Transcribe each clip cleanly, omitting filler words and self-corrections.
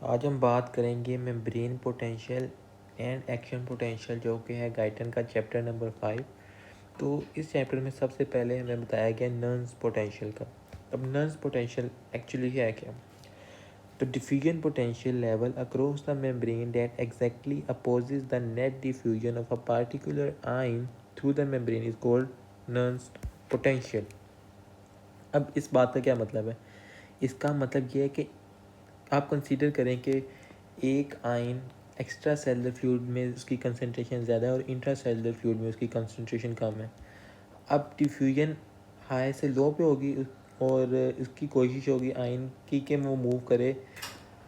आज हम बात करेंगे membrane potential and action potential, जो कि है गाइटन का चैप्टर नंबर 5। तो इस चैप्टर में सबसे पहले हमें बताया गया नर्न्स पोटेंशियल का। अब नर्न्स पोटेंशियल एक्चुअली है क्या? तो diffusion potential level across the membrane that exactly opposes the net diffusion of a particular ion through the membrane is called Nernst's potential. अब इस बात का क्या मतलब है? इसका मतलब ये है कि आप कंसीडर करें कि एक आयन एक्स्ट्रा सेलुलर फ्लूइड में उसकी कंसनट्रेशन ज़्यादा है और इंट्रा सेलुलर फ्लूइड में उसकी कंसनट्रेशन कम है। अब डिफ्यूजन हाई से लो पे होगी और इसकी कोशिश होगी आयन की कि वो मूव करे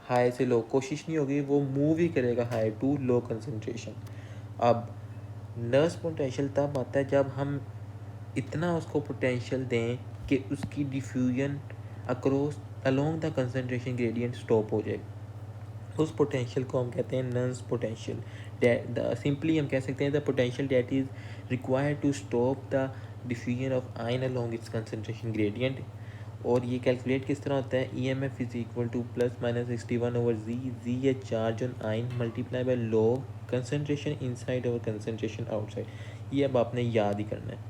हाई से लो। कोशिश नहीं होगी, वो मूव ही करेगा हाई टू लो कंसनट्रेशन। अब नर्स पोटेंशियल तब आता है जब हम इतना उसको पोटेंशियल दें कि उसकी diffusion across along the concentration gradient stop हो जाए। उस पोटेंशियल को हम कहते हैं नर्स पोटेंशियल। सिंपली हम कह सकते हैं the potential that is required to stop the diffusion of ion along its concentration gradient. और ये कैलकुलेट किस तरह होता है? E M F is equal to plus minus 61/z। Z है charge on ion multiply by log concentration inside और concentration outside. ये अब आपने याद ही करना है।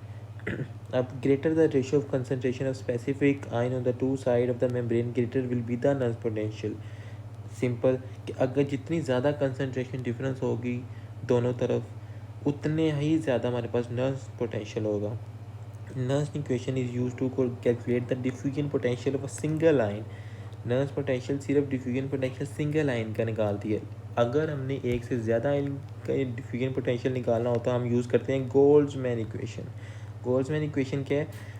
अब greater the ratio of concentration of specific ion on the two side of the membrane greater will be the nurse potential. Simple कि अगर जितनी ज़्यादा कंसनट्रेशन डिफरेंस होगी दोनों तरफ, उतने ही ज़्यादा हमारे पास नर्स पोटेंशियल होगा। Nernst equation is use to calculate the diffusion potential of a single ion. Nernst potential सिर्फ डिफ्यूजन पोटेंशियल सिंगल आयन का निकालती है। अगर हमने एक से ज़्यादा आयन का डिफ्यूजन पोटेंशियल निकालना होता है हम यूज़ करते हैं गोल्ड्समैन इक्वेशन। गोल्ड्समैन इक्वेशन क्या है?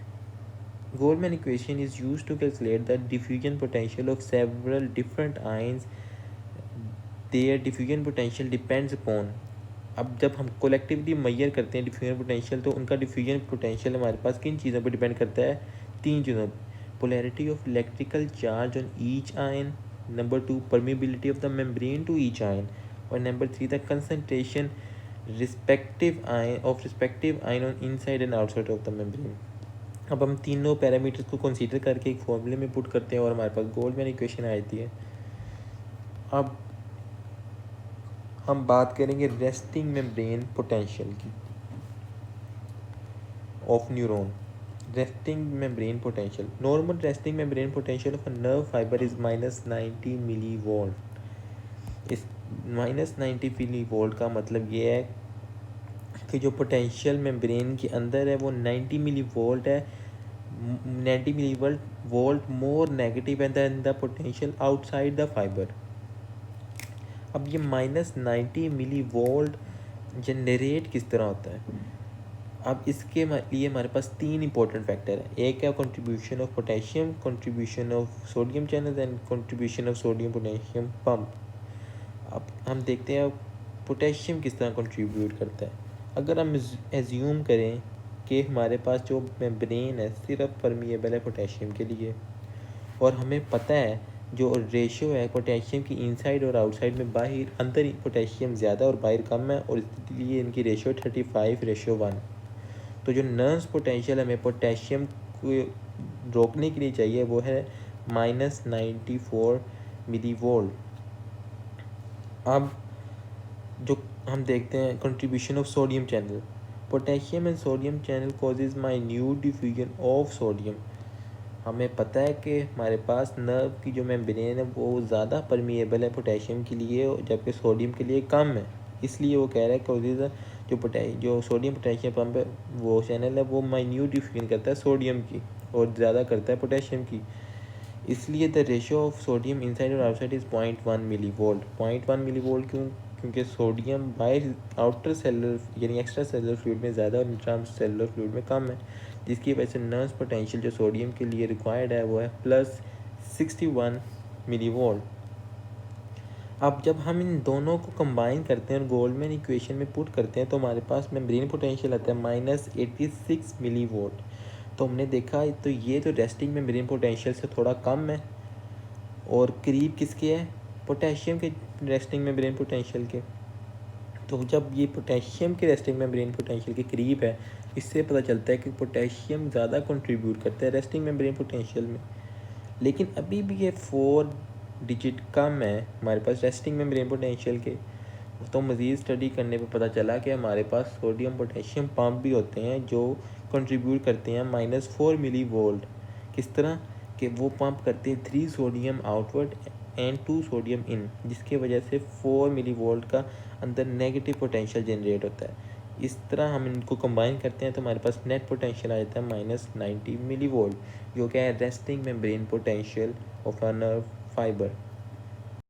Goldman equation is used to calculate the diffusion potential of several different ions. Their diffusion potential depends upon। अब जब हम कोलेक्टिवली मेजर करते हैं डिफ्यूजन पोटेंशियल, तो उनका डिफ्यूजन पोटेंशियल हमारे पास किन चीज़ों पर डिपेंड करता है? तीन चीज़ों पर। Polarity of electrical charge on each ion, number 2 permeability of the membrane to each ion, और number 3 the concentration respective ion on inside and outside of the membrane. अब हम तीनों पैरामीटर्स को कंसीडर करके एक फॉर्मूले में पुट करते हैं और हमारे पास गोल्डमैन इक्वेशन आ जाती है। अब हम बात करेंगे रेस्टिंग मेम्ब्रेन पोटेंशियल की of neuron. Resting membrane potential, normal resting membrane potential of a nerve fibre is -90 millivolt. इस -90 मिली वोल्ट का मतलब ये है कि जो पोटेंशियल मेम्ब्रेन के अंदर है वो 90 मिली वोल्ट है। 90 मिली वोल्ट मोर नेगेटिव है than the potential outside the fibre. अब ये -90 मिली वोल्ट जनरेट किस तरह होता है? अब इसके लिए हमारे पास तीन इंपॉर्टेंट फैक्टर है। एक है contribution of potassium, contribution of sodium channel and contribution of sodium potassium pump. अब हम देखते हैं पोटेशियम किस तरह कंट्रीब्यूट करता है। अगर हम एज्यूम करें कि हमारे पास जो मेम्ब्रेन है सिर्फ परमिएबल है पोटेशियम के लिए, और हमें पता है जो रेशियो है पोटेशियम की इनसाइड और आउटसाइड में, बाहर अंदर पोटेशियम ज़्यादा और बाहर कम है, और इसलिए इनकी रेशियो 35:1। तो जो नर्व्स पोटेंशियल हमें पोटेशियम को रोकने के लिए चाहिए वो है -94 मिली वोल्ट। अब जो हम देखते हैं contribution of sodium channel, potassium and sodium channel causes minute diffusion of sodium. हमें पता है कि हमारे पास नर्व की जो मेम्ब्रेन है वो ज़्यादा परमिएबल है पोटेशियम के लिए, जबकि सोडियम के लिए कम है। इसलिए वो कह रहा है कॉजेज जो सोडियम पोटेशियम पंप है वो चैनल है वो माइन्यूट डिफ्यूजन करता है सोडियम की और ज़्यादा करता है पोटेशियम की। इसलिए the ratio of sodium inside और outside is 0.1 millivolt. 0.1 millivolt क्यों? क्योंकि सोडियम बाहर आउटर सेलुलर यानी एक्स्ट्रा सेलुलर फ्लूइड में ज़्यादा और इंट्रा सेलुलर फ्लूइड में कम है, जिसकी वजह से नर्व्स पोटेंशियल जो सोडियम के लिए रिक्वायर्ड है वो है +61 मिली वोल्ट। अब जब हम इन दोनों को कंबाइन करते हैं और गोल्डमैन इक्वेशन में पुट करते हैं तो हमारे पास मेम्ब्रेन पोटेंशियल आता है -86 मिली वोल्ट। तो हमने देखा तो ये तो रेस्टिंग मेम्ब्रेन पोटेंशियल से थोड़ा कम है और करीब किसके है? पोटेशियम के रेस्टिंग मेम्ब्रेन पोटेंशियल के। तो जब ये पोटेशियम के रेस्टिंग मेम्ब्रेन पोटेंशियल के करीब है, इससे पता चलता है कि पोटेशियम ज़्यादा कंट्रीब्यूट करता है रेस्टिंग मेम्ब्रेन पोटेंशियल में। लेकिन अभी भी ये डिजिट कम है हमारे पास रेस्टिंग मेम्ब्रेन पोटेंशियल के, तो मज़ीद स्टडी करने पे पता चला कि हमारे पास सोडियम पोटेशियम पंप भी होते हैं जो कंट्रीब्यूट करते हैं -4 मिली वोल्ट। किस तरह कि वो पंप करते हैं 3 सोडियम आउटवर्ड एंड 2 सोडियम इन, जिसकी वजह से 4 मिली वोल्ट का अंदर नेगेटिव पोटेंशियल जनरेट होता है। इस तरह हम इनको कंबाइन करते हैं तो हमारे पास नेट पोटेंशियल आ जाता है -90 मिली वोल्ट, जो क्या है resting membrane potential of a nerve fibre.